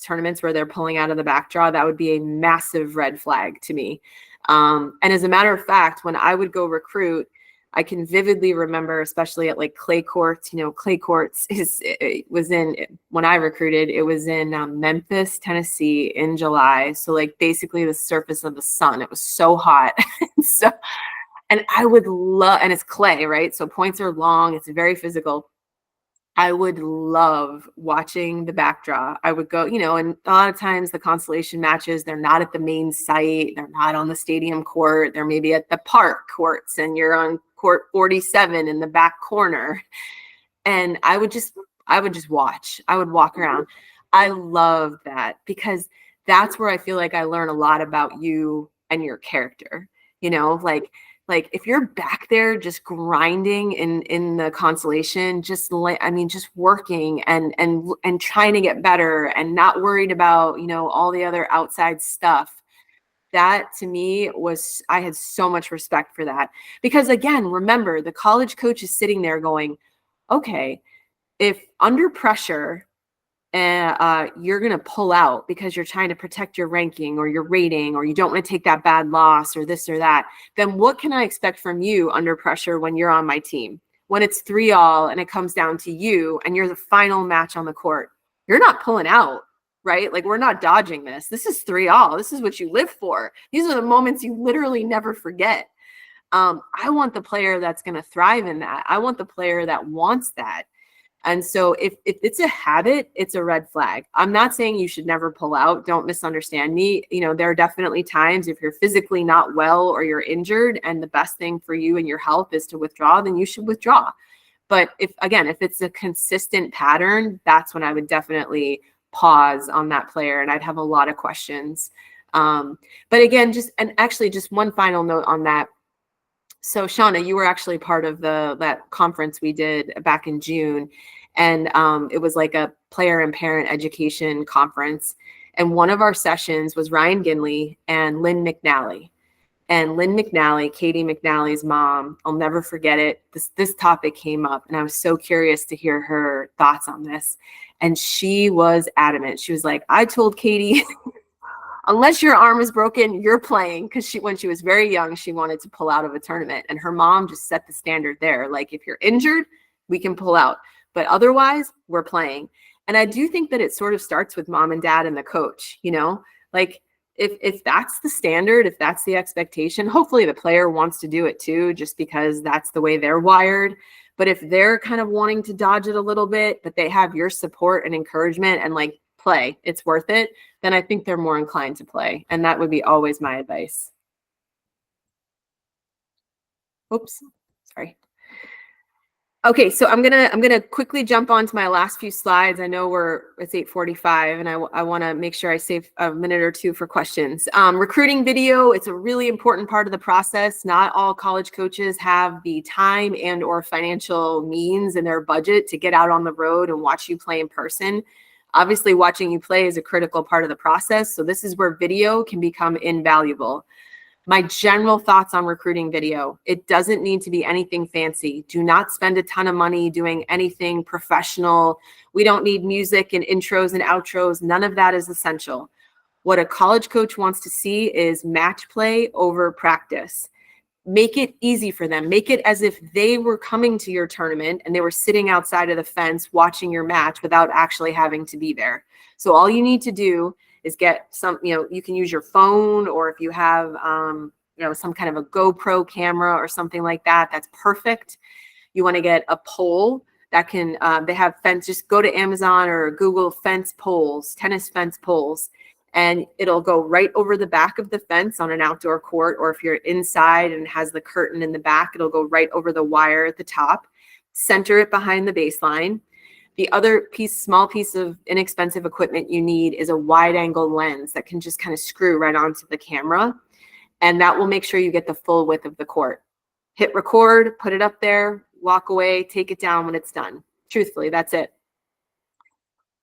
tournaments where they're pulling out of the back draw, that would be a massive red flag to me. And as a matter of fact, when I would go recruit, I can vividly remember, especially at like clay courts, you know, clay courts when I recruited, it was in Memphis, Tennessee in July. So like basically the surface of the sun, it was so hot. And I would love, and it's clay, right? So points are long, it's very physical. I would love watching the back draw. I would go, you know, and a lot of times the consolation matches, they're not at the main site. They're not on the stadium court. They're maybe at the park courts and you're on court 47 in the back corner. And I would just watch. I would walk around. I love that because that's where I feel like I learn a lot about you and your character, you know, like if you're back there just grinding in the consolation, just working and trying to get better and not worried about, you know, all the other outside stuff. That to me I had so much respect for that because again, remember the college coach is sitting there going, okay, if under pressure, you're going to pull out because you're trying to protect your ranking or your rating, or you don't want to take that bad loss or this or that, then what can I expect from you under pressure when you're on my team? When it's 3-all and it comes down to you and you're the final match on the court, you're not pulling out, right? Like we're not dodging this. This is 3-all. This is what you live for. These are the moments you literally never forget. I want the player that's going to thrive in that. I want the player that wants that. And so if it's a habit, it's a red flag. I'm not saying you should never pull out. Don't misunderstand me. You know, there are definitely times if you're physically not well or you're injured and the best thing for you and your health is to withdraw, then you should withdraw. But if it's a consistent pattern, that's when I would definitely pause on that player and I'd have a lot of questions. But again, just one final note on that. So Shauna, you were actually part of that conference we did back in June, and it was like a player and parent education conference. And one of our sessions was Ryan Ginley and Lynn McNally. And Lynn McNally, Katie McNally's mom, I'll never forget it. This topic came up, and I was so curious to hear her thoughts on this. And she was adamant. She was like, I told Katie, unless your arm is broken, you're playing. Because when she was very young, she wanted to pull out of a tournament. And her mom just set the standard there. Like, if you're injured, we can pull out. But otherwise, we're playing. And I do think that it sort of starts with mom and dad and the coach, you know? Like, if that's the standard, if that's the expectation, hopefully the player wants to do it too, just because that's the way they're wired. But if they're kind of wanting to dodge it a little bit, but they have your support and encouragement and like, play, it's worth it, then I think they're more inclined to play. And that would be always my advice. Oops, sorry. Okay, so I'm gonna quickly jump on to my last few slides. I know it's 8:45, and I want to make sure I save a minute or two for questions. Recruiting video, it's a really important part of the process. Not all college coaches have the time and or financial means in their budget to get out on the road and watch you play in person. Obviously, watching you play is a critical part of the process. So this is where video can become invaluable. My general thoughts on recruiting video: it doesn't need to be anything fancy. Do not spend a ton of money doing anything professional. We don't need music and intros and outros. None of that is essential. What a college coach wants to see is match play over practice. Make it easy for them. Make it as if they were coming to your tournament and they were sitting outside of the fence watching your match without actually having to be there. So all you need to do is get some, you can use your phone, or if you have, some kind of a GoPro camera or something like that, that's perfect. You want to get a pole that can, they have fence, just go to Amazon or Google fence poles, tennis fence poles, and it'll go right over the back of the fence on an outdoor court. Or if you're inside and it has the curtain in the back, it'll go right over the wire at the top. Center it behind the baseline. The other small piece of inexpensive equipment you need is a wide angle lens that can just kind of screw right onto the camera. And that will make sure you get the full width of the court. Hit record, put it up there, walk away, take it down when it's done. Truthfully, that's it.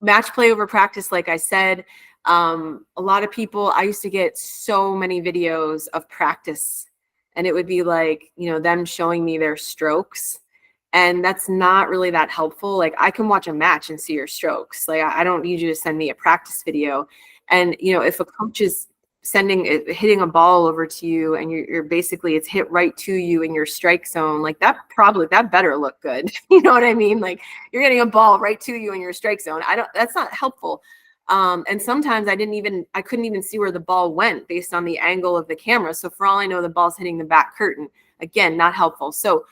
Match play over practice, like I said. A lot of people, I used to get so many videos of practice, and it would be like, them showing me their strokes. And that's not really that helpful. Like, I can watch a match and see your strokes. Like, I don't need you to send me a practice video. And, if a coach is hitting a ball over to you and you're basically, it's hit right to you in your strike zone, like that better look good. You know what I mean? Like, you're getting a ball right to you in your strike zone. That's not helpful. And sometimes I couldn't even see where the ball went based on the angle of the camera. So for all I know, the ball's hitting the back curtain. Again, not helpful. So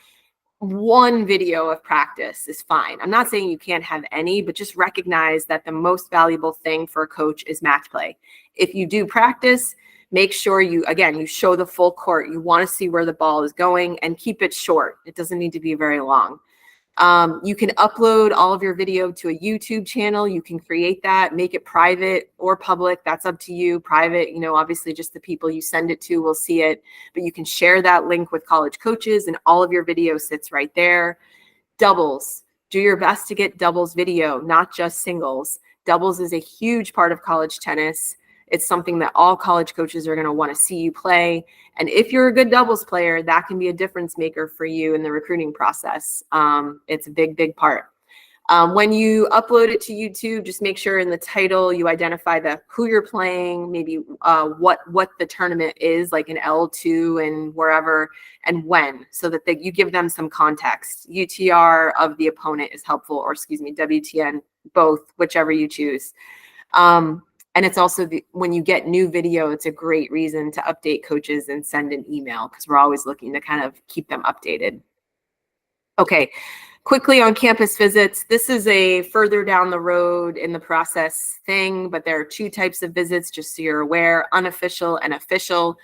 one video of practice is fine. I'm not saying you can't have any, but just recognize that the most valuable thing for a coach is match play. If you do practice, make sure you show the full court. You want to see where the ball is going, and keep it short. It doesn't need to be very long. You can upload all of your video to a YouTube channel. You can create that, make it private or public. That's up to you. Private, obviously just the people you send it to will see it, but you can share that link with college coaches and all of your video sits right there. Doubles, do your best to get doubles video, not just singles. Doubles is a huge part of college tennis. It's something that all college coaches are going to want to see you play. And if you're a good doubles player, that can be a difference maker for you in the recruiting process. It's a big, big part. When you upload it to YouTube, just make sure in the title you identify who you're playing, maybe what the tournament is, like an L2 and wherever, and when, so that you give them some context. UTR of the opponent is helpful, or WTN, both, whichever you choose. And it's also when you get new video, it's a great reason to update coaches and send an email, because we're always looking to kind of keep them updated. Okay, Quickly on campus visits, this is a further down the road in the process thing, but there are two types of visits, just so you're aware, unofficial and official.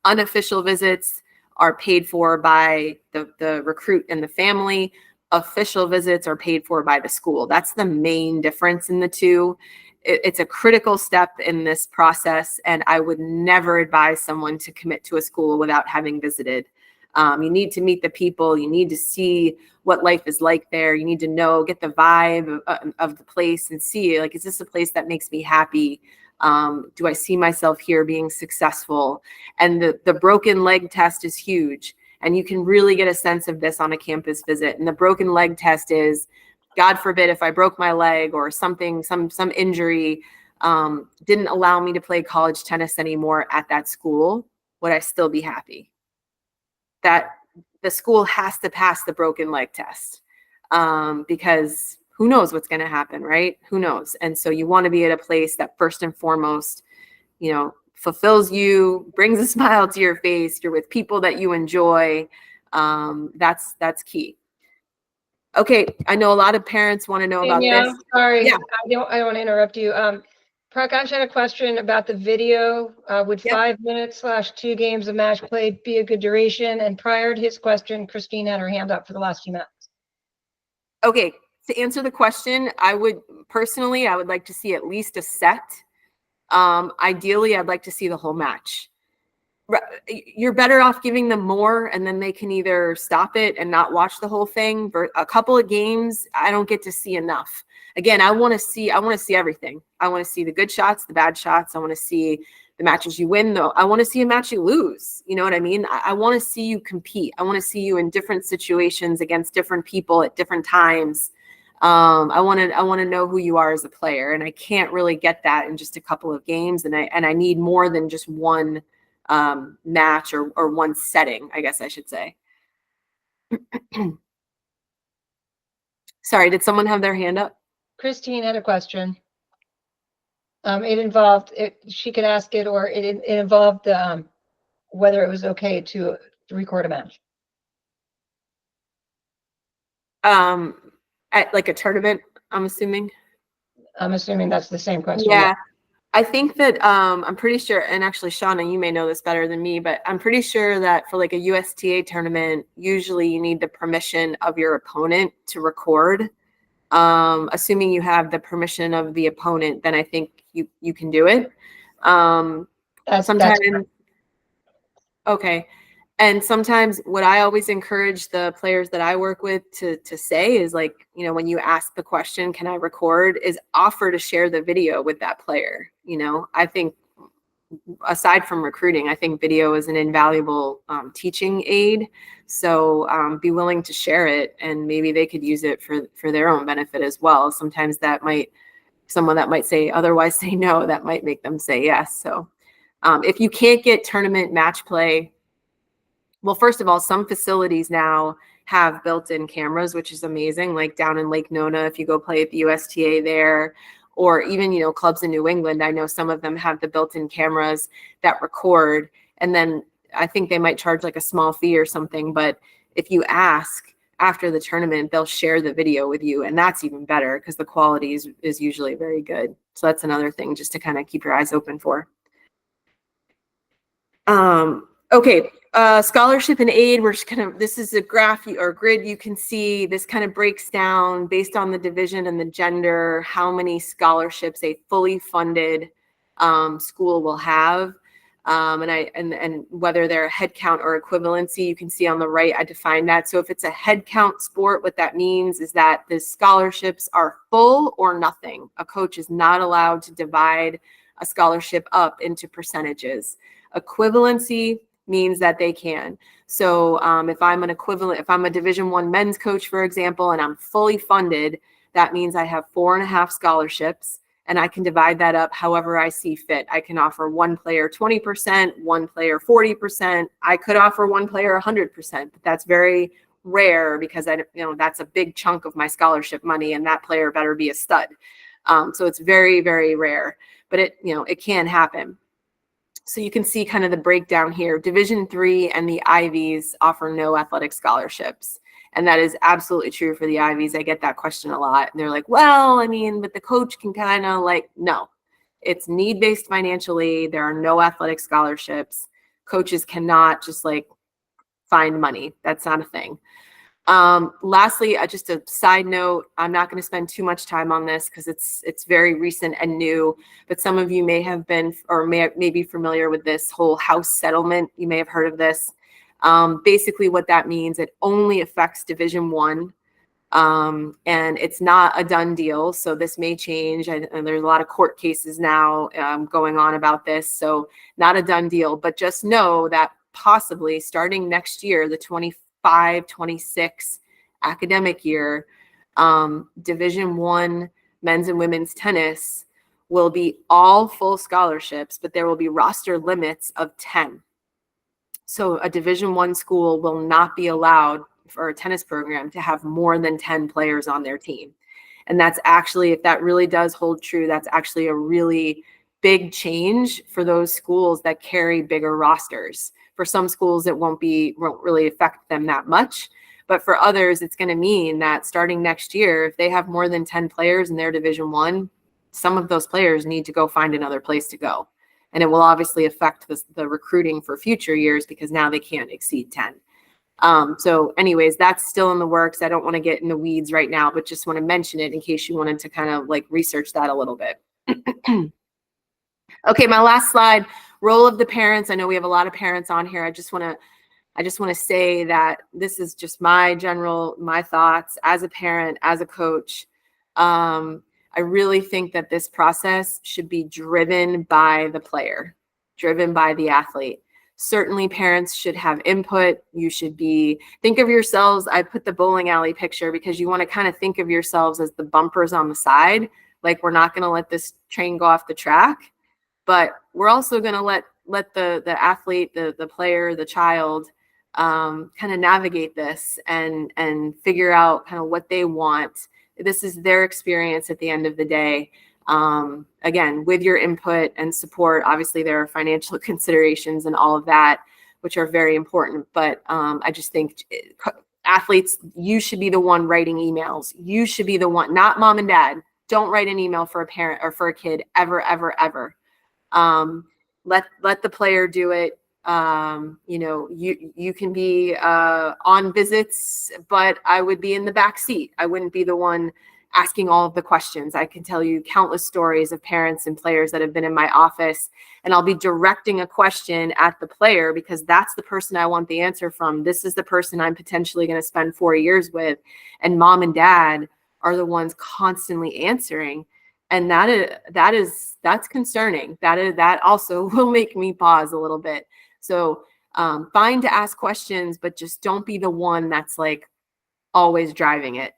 Unofficial visits are paid for by the recruit and the family. Official visits are paid for by the school. That's the main difference in the two. It's a critical step in this process, and I would never advise someone to commit to a school without having visited. You need to meet the people. You need to see what life is like there. You need to know, get the vibe of the place and see, like, is this a place that makes me happy? Do I see myself here being successful? And the broken leg test is huge. And you can really get a sense of this on a campus visit. And the broken leg test is, God forbid, if I broke my leg or something, some injury didn't allow me to play college tennis anymore at that school, would I still be happy? That the school has to pass the broken leg test, because who knows what's going to happen, right? Who knows? And so you want to be at a place that first and foremost, fulfills you, brings a smile to your face. You're with people that you enjoy. That's key. Okay, I know a lot of parents want to know about this. Sorry, Yeah. I don't want to interrupt you. Prakash had a question about the video. Would Yep. 5 minutes / 2 games of match play be a good duration? And prior to his question, Christine had her hand up for the last few minutes. Okay, to answer the question, I would like to see at least a set. Ideally, I'd like to see the whole match. You're better off giving them more, and then they can either stop it and not watch the whole thing. For a couple of games, I don't get to see enough. Again, I want to see everything. I want to see the good shots, the bad shots. I want to see the matches you win, though. I want to see a match you lose. You know what I mean? I want to see you compete. I want to see you in different situations against different people at different times. I want to know who you are as a player, and I can't really get that in just a couple of games. And I need more than just one match or one setting, I guess I should say. Sorry, did someone have their hand up? Christine had a question. It involved, she could ask it, or it involved whether it was okay to record a match. At like a tournament, I'm assuming. I'm assuming that's the same question. Yeah. I think that I'm pretty sure, and actually, Shauna, you may know this better than me, but I'm pretty sure that for like a USTA tournament, usually you need the permission of your opponent to record. Assuming you have the permission of the opponent, then I think you can do it. Sometimes, okay. And sometimes what I always encourage the players that I work with to say is, like, when you ask the question, can I record, is offer to share the video with that player. I think aside from recruiting, I think video is an invaluable teaching aid. So be willing to share it, and maybe they could use it for their own benefit as well. Sometimes someone that might say otherwise say no, that might make them say yes. So if you can't get tournament match play, well, first of all, some facilities now have built-in cameras, which is amazing. Like down in Lake Nona, if you go play at the USTA there, or even, clubs in New England, I know some of them have the built-in cameras that record. And then I think they might charge like a small fee or something. But if you ask after the tournament, they'll share the video with you. And that's even better because the quality is usually very good. So that's another thing just to kind of keep your eyes open for. Okay. Scholarship and aid, we're just this is a graph or grid. You can see this kind of breaks down based on the division and the gender, how many scholarships a fully funded school will have. And whether they're head count or equivalency, you can see on the right, I defined that. So if it's a head count sport, what that means is that the scholarships are full or nothing. A coach is not allowed to divide a scholarship up into percentages. Equivalency means that they can. So if I'm a Division I men's coach, for example, and I'm fully funded, that means I have 4.5 scholarships, and I can divide that up however I see fit. I can offer one player 20%, one player 40%. I could offer one player 100%, but that's very rare because that's a big chunk of my scholarship money, and that player better be a stud. So it's very, very rare, but it can happen. So you can see kind of the breakdown here. Division III and the Ivies offer no athletic scholarships. And that is absolutely true for the Ivies. I get that question a lot. And they're like, well, I mean, but the coach can kind of like, no, it's need-based financial aid. There are no athletic scholarships. Coaches cannot just like find money. That's not a thing. Lastly, just a side note, I'm not going to spend too much time on this because it's very recent and new, but some of you may have been or may be familiar with this whole house settlement. You may have heard of this. Basically what that means, it only affects Division I, and it's not a done deal. So this may change. And there's a lot of court cases now going on about this. So not a done deal, but just know that possibly starting next year, the 25-26 academic year, Division I men's and women's tennis will be all full scholarships, but there will be roster limits of 10. So a Division I school will not be allowed for a tennis program to have more than 10 players on their team. And that's actually, if that really does hold true, that's actually a really big change for those schools that carry bigger rosters. For some schools, it won't really affect them that much. But for others, it's going to mean that starting next year, if they have more than 10 players in their Division I, some of those players need to go find another place to go. And it will obviously affect the recruiting for future years because now they can't exceed 10. So anyways, that's still in the works. I don't want to get in the weeds right now, but just want to mention it in case you wanted to kind of like research that a little bit. Okay, my last slide, role of the parents. I know we have a lot of parents on here. I just want to say that this is just my thoughts as a parent, as a coach. I really think that this process should be driven by the player, driven by the athlete. Certainly parents should have input. You should think of yourselves. I put the bowling alley picture because you want to kind of think of yourselves as the bumpers on the side. Like, we're not going to let this train go off the track, but we're also going to let the athlete, the player, the child kind of navigate this and figure out kind of what they want. This is their experience at the end of the day. Again, with your input and support, obviously there are financial considerations and all of that, which are very important. But I just think athletes, you should be the one writing emails. You should be the one, not mom and dad. Don't write an email for a parent or for a kid ever, ever, ever. Let the player do it. You can be on visits, but I would be in the back seat. I wouldn't be the one asking all of the questions. I can tell you countless stories of parents and players that have been in my office, and I'll be directing a question at the player because that's the person I want the answer from. This is the person I'm potentially going to spend 4 years with, and mom and dad are the ones constantly answering. And that's concerning. That also will make me pause a little bit. So fine to ask questions, but just don't be the one that's like always driving it.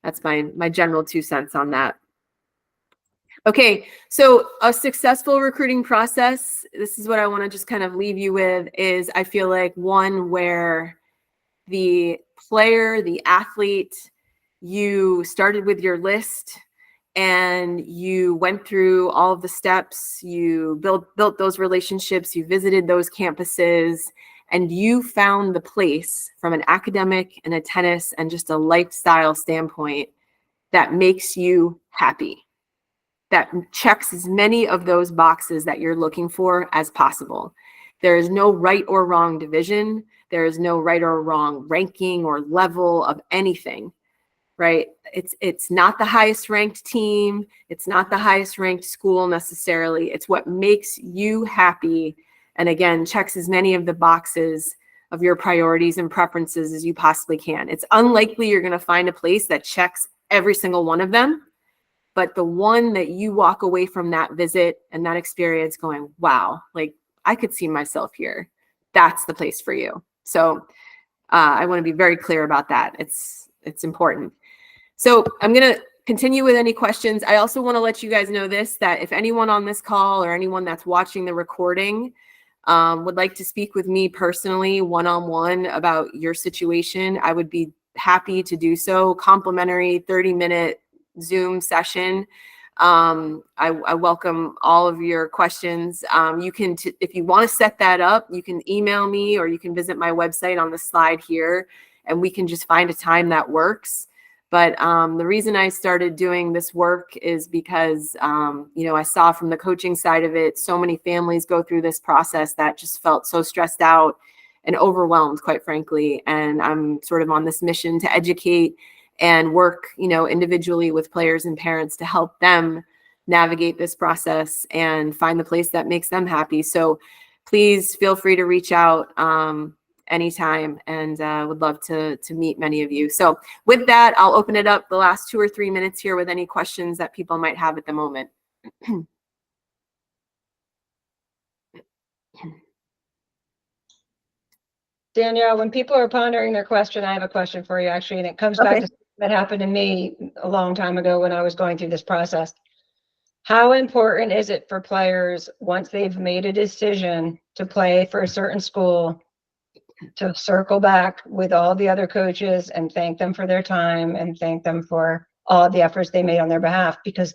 That's my general 2 cents on that. Okay, so a successful recruiting process, this is what I want to just kind of leave you with, is I feel like one where the player, the athlete, you started with your list and you went through all of the steps, you built those relationships, you visited those campuses, and you found the place from an academic and a tennis and just a lifestyle standpoint that makes you happy, that checks as many of those boxes that you're looking for as possible. There is no right or wrong division. There is no right or wrong ranking or level of anything, right? It's not the highest ranked team. It's not the highest ranked school necessarily. It's what makes you happy. And again, checks as many of the boxes of your priorities and preferences as you possibly can. It's unlikely you're going to find a place that checks every single one of them, but the one that you walk away from that visit and that experience going, wow, like I could see myself here. That's the place for you. So I want to be very clear about that. It's important. So I'm going to continue with any questions. I also want to let you guys know this, that if anyone on this call or anyone that's watching the recording would like to speak with me personally, one-on-one about your situation, I would be happy to do so. Complimentary 30-minute Zoom session. I welcome all of your questions. You can, if you want to set that up, you can email me or you can visit my website on the slide here and we can just find a time that works. But the reason I started doing this work is because, you know, I saw from the coaching side of it, so many families go through this process that just felt so stressed out and overwhelmed, quite frankly. And I'm sort of on this mission to educate and work, you know, individually with players and parents to help them navigate this process and find the place that makes them happy. So please feel free to reach out anytime, and would love to meet many of you. So with that, I'll open it up the last 2 or 3 minutes here with any questions that people might have at the moment. Danielle, when people are pondering their question, I have a question for you actually, and it comes back to something that happened to me a long time ago when I was going through this process. How important is it for players, once they've made a decision to play for a certain school, to circle back with all the other coaches and thank them for their time and thank them for all the efforts they made on their behalf? Because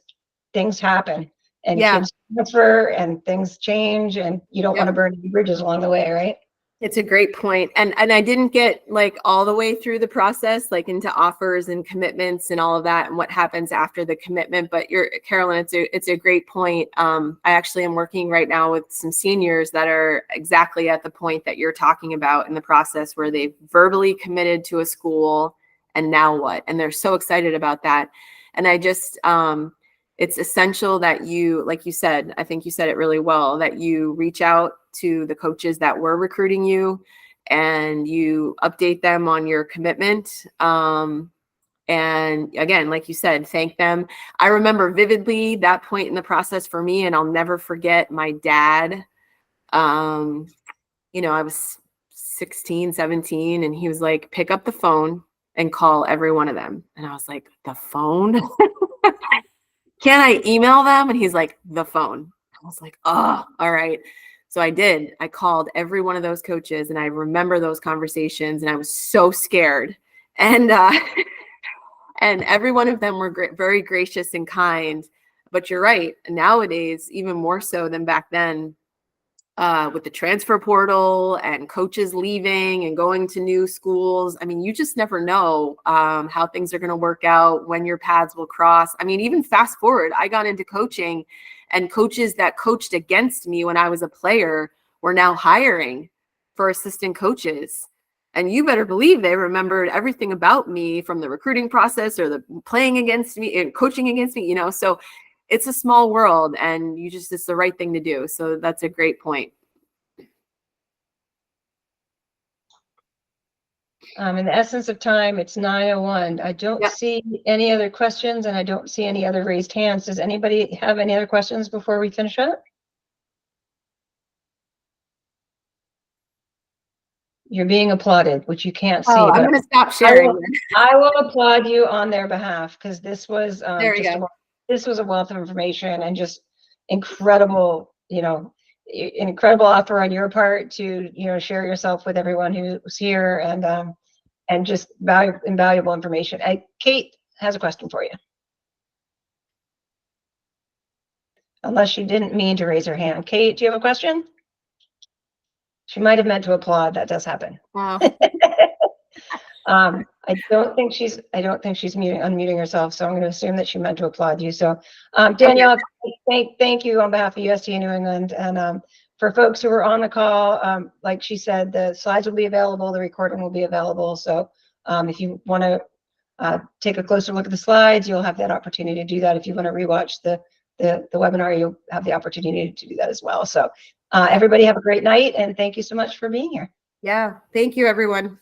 things happen and kids transfer and things change, and you don't want to burn any bridges along the way, right? It's a great point. And I didn't get like all the way through the process, like into offers and commitments and all of that and what happens after the commitment. But Carolyn, it's a great point. I actually am working right now with some seniors that are exactly at the point that you're talking about in the process, where they've verbally committed to a school and now what? And they're so excited about that. And I just, it's essential that you, like you said, I think you said it really well, that you reach out to the coaches that were recruiting you and you update them on your commitment. And again, like you said, thank them. I remember vividly that point in the process for me, and I'll never forget my dad. You know, I was 16, 17, and he was like, pick up the phone and call every one of them. And I was like, the phone? Can I email them? And he's like, the phone. I was like, oh, all right. So I did. I called every one of those coaches, and I remember those conversations, and I was so scared. And and every one of them were very gracious and kind. But you're right. Nowadays, even more so than back then, with the transfer portal and coaches leaving and going to new schools. I mean, you just never know how things are going to work out, when your paths will cross. I mean, even fast forward, I got into coaching, and coaches that coached against me when I was a player were now hiring for assistant coaches. And you better believe they remembered everything about me from the recruiting process or the playing against me and coaching against me, you know. So it's a small world, and it's the right thing to do. So that's a great point. In the essence of time, it's 9:01. I don't see any other questions, and I don't see any other raised hands. Does anybody have any other questions before we finish up? You're being applauded, which you can't see. I'm going to stop sharing. I will applaud you on their behalf, because this was this was a wealth of information and just incredible, you know, incredible offer on your part to, you know, share yourself with everyone who's here, and just invaluable information. Kate has a question for you. Unless she didn't mean to raise her hand. Kate, do you have a question? She might have meant to applaud. That does happen. Wow. I don't think she's unmuting herself, so I'm going to assume that she meant to applaud you. So, Danielle, thank you on behalf of USTA New England, and for folks who are on the call, like she said, the slides will be available, the recording will be available. So, if you want to take a closer look at the slides, you'll have that opportunity to do that. If you want to rewatch the webinar, you'll have the opportunity to do that as well. So, everybody have a great night, and thank you so much for being here. Yeah, thank you, everyone.